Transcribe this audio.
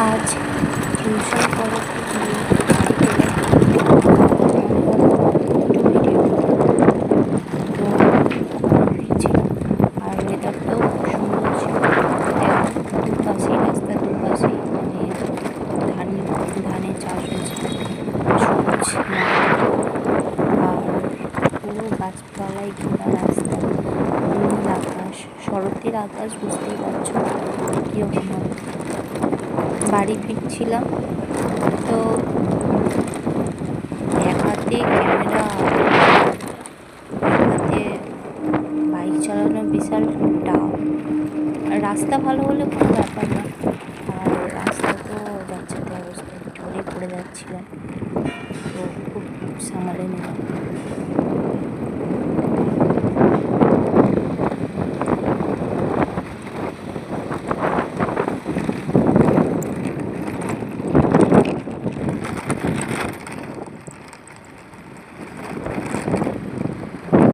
আজ টিউশন পড়াতে গিয়ে বাড়ি এলাম, একটু ভিডিও তো ফিরছিলাম। আর ওয়েদারটাও খুব সুন্দর ছিল। দুপাশেই রাস্তা, দুপাশেই ধান ধানের চাষ হয়েছে, সবুজ মাঠ আর পুরো গাছপালায় ঘেরা রাস্তা, নীল আকাশ। শরতের আকাশ বুঝতেই পারছো কীরকম হবে। বাড়ি ফিরছিলাম তো এক হাতে ক্যামেরা, এক হাতে বাইক চালানো বিশাল টাফ। রাস্তা ভালো হলে কোনো ব্যাপার না, আর রাস্তা তো যাচ্ছাতে অবস্থায় ঢলে পড়ে যাচ্ছিলাম, তো খুব সামালে নিলাম।